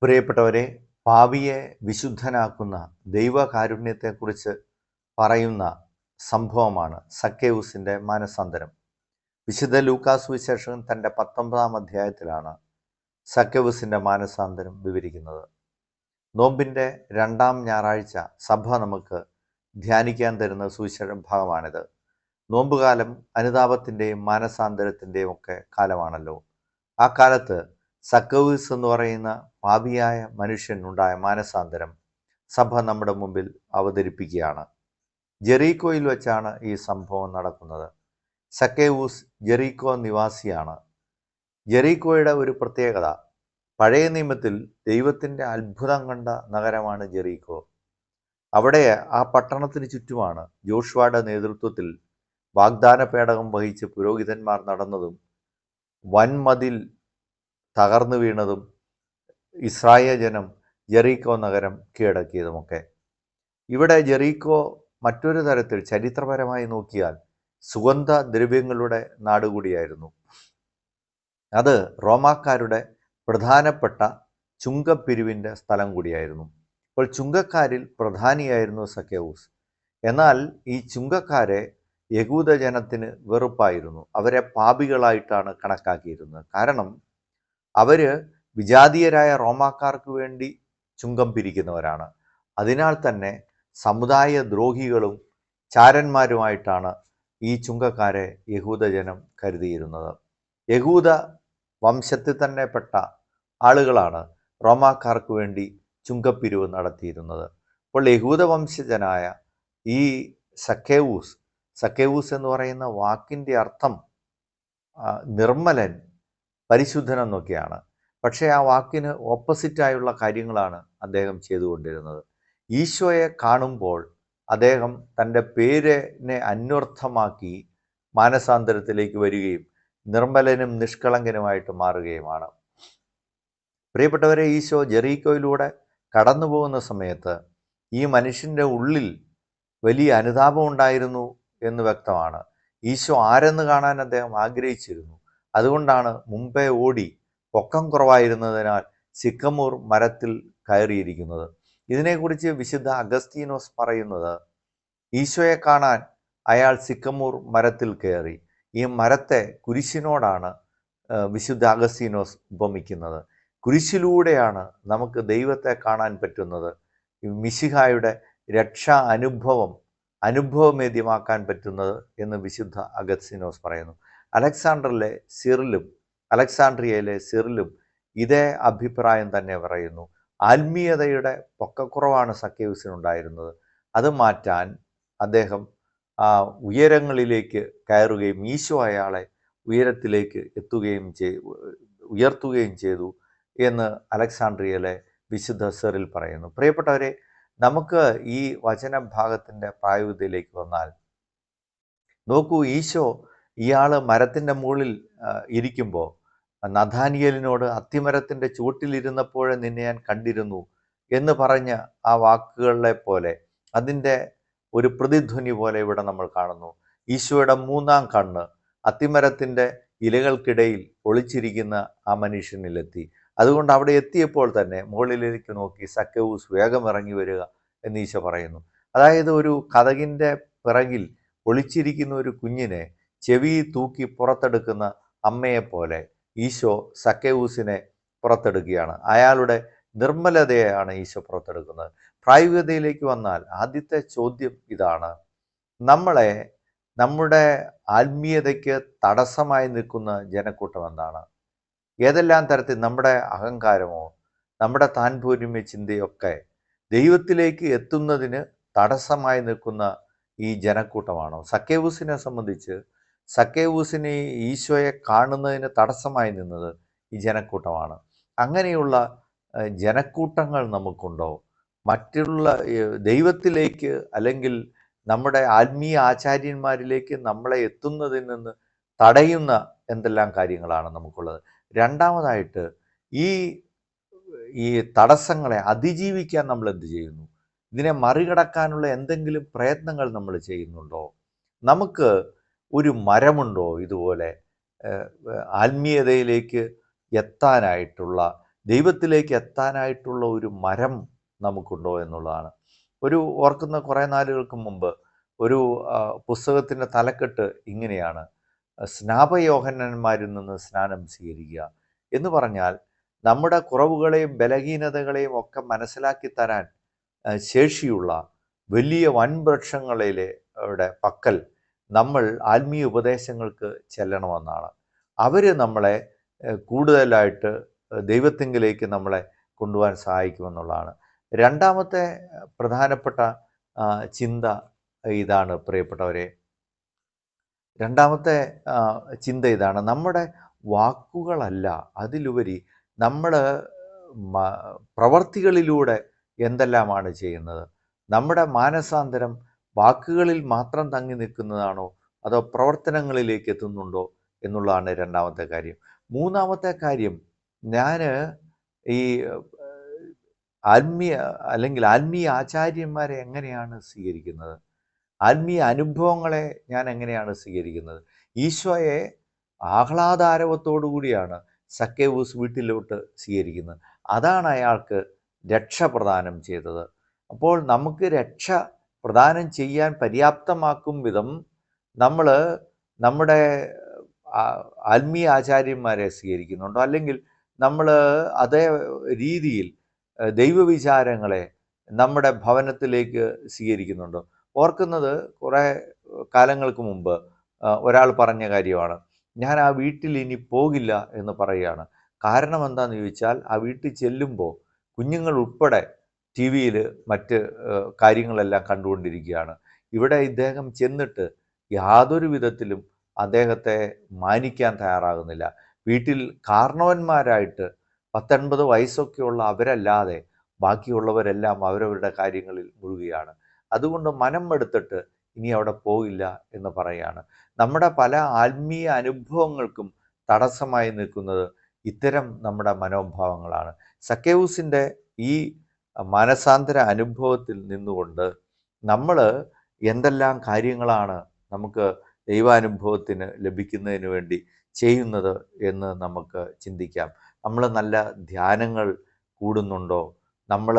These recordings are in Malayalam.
പ്രിയപ്പെട്ടവരെ, പാപിയെ വിശുദ്ധനാക്കുന്ന ദൈവകാരുണ്യത്തെക്കുറിച്ച് പറയുന്ന സംഭവമാണ് സക്കേവൂസിൻ്റെ മാനസാന്തരം. വിശുദ്ധ ലൂക്കാസ് സുവിശേഷകൻ തൻ്റെ 19-ാം അധ്യായത്തിലാണ് സക്കേവൂസിൻ്റെ മാനസാന്തരം വിവരിക്കുന്നത്. നോമ്പിൻ്റെ 2-ാം ഞായറാഴ്ച സഭ നമുക്ക് ധ്യാനിക്കാൻ തരുന്ന സുവിശേഷ ഭാഗമാണിത്. നോമ്പുകാലം അനുതാപത്തിൻ്റെയും മാനസാന്തരത്തിൻ്റെയും ഒക്കെ കാലമാണല്ലോ. ആ കാലത്ത് സക്കേവൂസ് എന്ന് പറയുന്ന പാപിയായ മനുഷ്യനുണ്ടായ മാനസാന്തരം സഭ നമ്മുടെ മുമ്പിൽ അവതരിപ്പിക്കുകയാണ്. ജെറീക്കോയിൽ വെച്ചാണ് ഈ സംഭവം നടക്കുന്നത്. സക്കേവൂസ് ജെറീക്കോ നിവാസിയാണ്. ജെറീക്കോയുടെ ഒരു പ്രത്യേകത, പഴയ നിയമത്തിൽ ദൈവത്തിൻ്റെ അത്ഭുതം കണ്ട നഗരമാണ് ജെറീക്കോ. അവിടെ ആ പട്ടണത്തിന് ചുറ്റുമാണ് ജോഷുവയുടെ നേതൃത്വത്തിൽ വാഗ്ദാന പേടകം വഹിച്ച് പുരോഹിതന്മാർ നടന്നതും വൻമതിൽ തകർന്നു വീണതും ഇസ്രായേൽ ജനം ജെറീക്കോ നഗരം കീഴടക്കിയതുമൊക്കെ. ഇവിടെ ജെറീക്കോ മറ്റൊരു തരത്തിൽ ചരിത്രപരമായി നോക്കിയാൽ സുഗന്ധ ദ്രവ്യങ്ങളുടെ നാടുകൂടിയായിരുന്നു. അത് റോമാക്കാരുടെ പ്രധാനപ്പെട്ട ചുങ്കപ്പിരിവിൻ്റെ സ്ഥലം കൂടിയായിരുന്നു. അപ്പോൾ ചുങ്കക്കാരിൽ പ്രധാനിയായിരുന്നു സക്കേവൂസ്. എന്നാൽ ഈ ചുങ്കക്കാരെ യഹൂദജനത്തിന് വെറുപ്പായിരുന്നു. അവരെ പാപികളായിട്ടാണ് കണക്കാക്കിയിരുന്നത്. കാരണം അവർ വിജാതീയരായ റോമാക്കാർക്ക് വേണ്ടി ചുങ്കം പിരിക്കുന്നവരാണ്. അതിനാൽ തന്നെ സമുദായ ദ്രോഹികളും ചാരന്മാരുമായിട്ടാണ് ഈ ചുങ്കക്കാരെ യഹൂദജനം കരുതിയിരുന്നത്. യഹൂദ വംശത്തിൽ തന്നെ പെട്ട ആളുകളാണ് റോമാക്കാർക്ക് വേണ്ടി ചുങ്കപ്പിരിവ് നടത്തിയിരുന്നത്. അപ്പോൾ യഹൂദ വംശജനായ ഈ സക്കേവൂസ് എന്ന് പറയുന്ന വാക്കിൻ്റെ അർത്ഥം നിർമ്മലൻ, പരിശുദ്ധൻ എന്നൊക്കെയാണ്. പക്ഷേ ആ വാക്കിന് ഓപ്പോസിറ്റായുള്ള കാര്യങ്ങളാണ് അദ്ദേഹം ചെയ്തുകൊണ്ടിരുന്നത്. ഈശോയെ കാണുമ്പോൾ അദ്ദേഹം തൻ്റെ പേരിനെ അന്വർത്ഥമാക്കി മാനസാന്തരത്തിലേക്ക് വരികയും നിർമ്മലനും നിഷ്കളങ്കനുമായിട്ട് മാറുകയുമാണ്. പ്രിയപ്പെട്ടവരെ, ഈശോ ജെറീക്കോയിലൂടെ കടന്നു പോകുന്ന സമയത്ത് ഈ മനുഷ്യൻ്റെ ഉള്ളിൽ വലിയ അനുതാപം ഉണ്ടായിരുന്നു എന്ന് വ്യക്തമാണ്. ഈശോ ആരെന്ന് കാണാൻ അദ്ദേഹം ആഗ്രഹിച്ചിരുന്നു. അതുകൊണ്ടാണ് മുമ്പേ ഓടി പൊക്കം കുറവായിരുന്നതിനാൽ സിക്കമൂർ മരത്തിൽ കയറിയിരിക്കുന്നത്. ഇതിനെക്കുറിച്ച് വിശുദ്ധ അഗസ്തീനോസ് പറയുന്നത്, ഈശോയെ കാണാൻ അയാൾ സിക്കമൂർ മരത്തിൽ കയറി. ഈ മരത്തെ കുരിശിനോടാണ് വിശുദ്ധ അഗസ്തീനോസ് ഉപമിക്കുന്നത്. കുരിശിലൂടെയാണ് നമുക്ക് ദൈവത്തെ കാണാൻ പറ്റുന്നത്. മിശിഹായുടെ രക്ഷാ അനുഭവമേദ്യമാക്കാൻ പറ്റുന്നത് എന്ന് വിശുദ്ധ അഗസ്തീനോസ് പറയുന്നു. അലക്സാണ്ട്രിയയിലെ സിറിലും ഇതേ അഭിപ്രായം തന്നെ പറയുന്നു. ആത്മീയതയുടെ പൊക്കക്കുറവാണ് സക്കേവൂസിനുണ്ടായിരുന്നത്. അത് മാറ്റാൻ അദ്ദേഹം ഉയരങ്ങളിലേക്ക് കയറുകയും ഈശോ അയാളെ ഉയരത്തിലേക്ക് ഉയർത്തുകയും ചെയ്തു എന്ന് അലക്സാണ്ട്രിയയിലെ വിശുദ്ധ സിറിൽ പറയുന്നു. പ്രിയപ്പെട്ടവരെ, നമുക്ക് ഈ വചനഭാഗത്തിൻ്റെ പ്രായോഗികതയിലേക്ക് വന്നാൽ നോക്കൂ, ഈശോ ഇയാൾ മരത്തിൻ്റെ മുകളിൽ ഇരിക്കുമ്പോൾ നഥാനിയേലിനോട് അത്തിമരത്തിൻ്റെ ചുവട്ടിലിരുന്നപ്പോഴേ നിന്നെ ഞാൻ കണ്ടിരുന്നു എന്ന് പറഞ്ഞ ആ വാക്കുകളെ പോലെ അതിൻ്റെ ഒരു പ്രതിധ്വനി പോലെ ഇവിടെ നമ്മൾ കാണുന്നു. ഈശോയുടെ 3-ാം കണ്ണ് അത്തിമരത്തിൻ്റെ ഇലകൾക്കിടയിൽ ഒളിച്ചിരിക്കുന്ന ആ മനുഷ്യനിലെത്തി. അതുകൊണ്ട് അവിടെ എത്തിയപ്പോൾ തന്നെ മുകളിലേക്ക് നോക്കി സക്കേവൂസ് വേഗം ഇറങ്ങി വരിക എന്ന് ഈശോ പറയുന്നു. അതായത് ഒരു കതകിൻ്റെ പിറകിൽ ഒളിച്ചിരിക്കുന്ന ഒരു കുഞ്ഞിനെ ചെവി തൂക്കി പുറത്തെടുക്കുന്ന അമ്മയെപ്പോലെ ഈശോ സക്കേവൂസിനെ പുറത്തെടുക്കുകയാണ്. അയാളുടെ നിർമ്മലതയാണ് ഈശോ പുറത്തെടുക്കുന്നത്. പ്രായോഗികതയിലേക്ക് വന്നാൽ ആദ്യത്തെ ചോദ്യം ഇതാണ്: നമ്മുടെ ആത്മീയതയ്ക്ക് തടസ്സമായി നിൽക്കുന്ന ജനക്കൂട്ടം എന്താണ്? ഏതെല്ലാം തരത്തിൽ നമ്മുടെ അഹങ്കാരമോ നമ്മുടെ താൻപോരിമ ചിന്തയൊക്കെ ദൈവത്തിലേക്ക് എത്തുന്നതിന് തടസ്സമായി നിൽക്കുന്ന ഈ ജനക്കൂട്ടമാണോ? സക്കേവൂസിനെ സംബന്ധിച്ച് സക്കേവൂസിനെ ഈശോയെ കാണുന്നതിന് തടസ്സമായി നിന്നത് ഈ ജനക്കൂട്ടമാണ്. അങ്ങനെയുള്ള ജനക്കൂട്ടങ്ങൾ നമുക്കുണ്ടോ? മറ്റുള്ള ദൈവത്തിലേക്ക് അല്ലെങ്കിൽ നമ്മുടെ ആത്മീയ ആചാര്യന്മാരിലേക്ക് നമ്മളെ എത്തുന്നതിൽ നിന്ന് തടയുന്ന എന്തെല്ലാം കാര്യങ്ങളാണ് നമുക്കുള്ളത്? രണ്ടാമതായിട്ട്, ഈ തടസ്സങ്ങളെ അതിജീവിക്കാൻ നമ്മൾ എന്ത് ചെയ്യുന്നു? ഇതിനെ മറികടക്കാനുള്ള എന്തെങ്കിലും പ്രയത്നങ്ങൾ നമ്മൾ ചെയ്യുന്നുണ്ടോ? നമുക്ക് ഒരു മരമുണ്ടോ ഇതുപോലെ ആത്മീയതയിലേക്ക് എത്താനായിട്ടുള്ള ദൈവത്തിലേക്ക് എത്താനായിട്ടുള്ള ഒരു മരം നമുക്കുണ്ടോ എന്നുള്ളതാണ്. ഓർക്കുന്ന കുറേ നാളുകൾക്ക് മുമ്പ് ഒരു പുസ്തകത്തിൻ്റെ തലക്കെട്ട് ഇങ്ങനെയാണ്: സ്നാപയോഹന്നന്മാരിൽ നിന്ന് സ്നാനം സ്വീകരിക്കുക എന്ന് പറഞ്ഞാൽ, നമ്മുടെ കുറവുകളെയും ബലഹീനതകളെയും ഒക്കെ മനസ്സിലാക്കി തരാൻ ശേഷിയുള്ള വലിയ വൻവൃക്ഷങ്ങളിലെ പക്കൽ നമ്മൾ ആത്മീയ ഉപദേശങ്ങൾക്ക് ചെല്ലണമെന്നാണ്. അവർ നമ്മളെ കൂടുതലായിട്ട് ദൈവത്തിങ്കിലേക്ക് നമ്മളെ കൊണ്ടുപോകാൻ സഹായിക്കുമെന്നുള്ളതാണ്. രണ്ടാമത്തെ പ്രധാനപ്പെട്ട ചിന്ത ഇതാണ് പ്രിയപ്പെട്ടവരെ. രണ്ടാമത്തെ ചിന്ത ഇതാണ്: നമ്മുടെ വാക്കുകളല്ല, അതിലുപരി നമ്മൾ പ്രവർത്തികളിലൂടെ എന്തെല്ലാമാണ് ചെയ്യുന്നത്. നമ്മുടെ മാനസാന്തരം വാക്കുകളിൽ മാത്രം തങ്ങി നിൽക്കുന്നതാണോ അതോ പ്രവർത്തനങ്ങളിലേക്ക് എത്തുന്നുണ്ടോ എന്നുള്ളതാണ് രണ്ടാമത്തെ കാര്യം. മൂന്നാമത്തെ കാര്യം, ഞാൻ ഈ ആത്മീയ ആചാര്യന്മാരെ എങ്ങനെയാണ് സ്വീകരിക്കുന്നത്? ആത്മീയ അനുഭവങ്ങളെ ഞാൻ എങ്ങനെയാണ് സ്വീകരിക്കുന്നത്? ഈശോയെ ആഹ്ലാദാരവത്തോടു കൂടിയാണ് സക്കേവൂസ് വീട്ടിലോട്ട് സ്വീകരിക്കുന്നത്. അതാണ് അയാൾക്ക് രക്ഷ പ്രദാനം ചെയ്തത്. അപ്പോൾ നമുക്ക് രക്ഷ പ്രദാനം ചെയ്യാൻ പര്യാപ്തമാക്കും വിധം നമ്മൾ നമ്മുടെ ആത്മീയ ആചാര്യന്മാരെ സ്വീകരിക്കുന്നുണ്ടോ? അല്ലെങ്കിൽ നമ്മൾ അതേ രീതിയിൽ ദൈവവിചാരങ്ങളെ നമ്മുടെ ഭവനത്തിലേക്ക് സ്വീകരിക്കുന്നുണ്ടോ? ഓർക്കുന്നത് കുറേ കാലങ്ങൾക്ക് മുമ്പ് ഒരാൾ പറഞ്ഞ കാര്യമാണ്. ഞാൻ ആ വീട്ടിൽ ഇനി പോകില്ല എന്ന് പറയുകയാണ്. കാരണം എന്താണെന്ന് ചോദിച്ചാൽ, ആ വീട്ടിൽ ചെല്ലുമ്പോൾ കുഞ്ഞുങ്ങൾ ഉൾപ്പെടെ ടി വിയിൽ മറ്റ് കാര്യങ്ങളെല്ലാം കണ്ടുകൊണ്ടിരിക്കുകയാണ്. ഇവിടെ ഇദ്ദേഹം ചെന്നിട്ട് യാതൊരു വിധത്തിലും അദ്ദേഹത്തെ മാനിക്കാൻ തയ്യാറാകുന്നില്ല. വീട്ടിൽ കാരണവന്മാരായിട്ട് 19 വയസ്സൊക്കെയുള്ള അവരല്ലാതെ ബാക്കിയുള്ളവരെല്ലാം അവരവരുടെ കാര്യങ്ങളിൽ മുഴുകുകയാണ്. അതുകൊണ്ട് മനം എടുത്തിട്ട് ഇനി അവിടെ പോകില്ല എന്ന് പറയുകയാണ്. നമ്മുടെ പല ആത്മീയ അനുഭവങ്ങൾക്കും തടസ്സമായി നിൽക്കുന്നത് ഇത്തരം നമ്മുടെ മനോഭാവങ്ങളാണ്. സക്കേവൂസിൻ്റെ ഈ മാനസാന്തര അനുഭവത്തിൽ നിന്നുകൊണ്ട് നമ്മൾ എന്തെല്ലാം കാര്യങ്ങളാണ് നമുക്ക് ദൈവാനുഭവത്തിന് ലഭിക്കുന്നതിന് വേണ്ടി ചെയ്യുന്നത് എന്ന് നമുക്ക് ചിന്തിക്കാം. നമ്മൾ നല്ല ധ്യാനങ്ങൾ കൂടുന്നുണ്ടോ? നമ്മൾ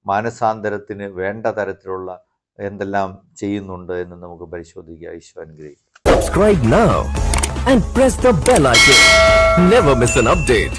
മാനസാന്തരത്തിന് വേണ്ട തരത്തിലുള്ള എന്തെല്ലാം ചെയ്യുന്നുണ്ട് എന്ന് നമുക്ക് പരിശോധിക്കാം. ഈശോ അനുഗ്രഹിക്കട്ടെ. Subscribe now and press the bell icon. Never miss an update.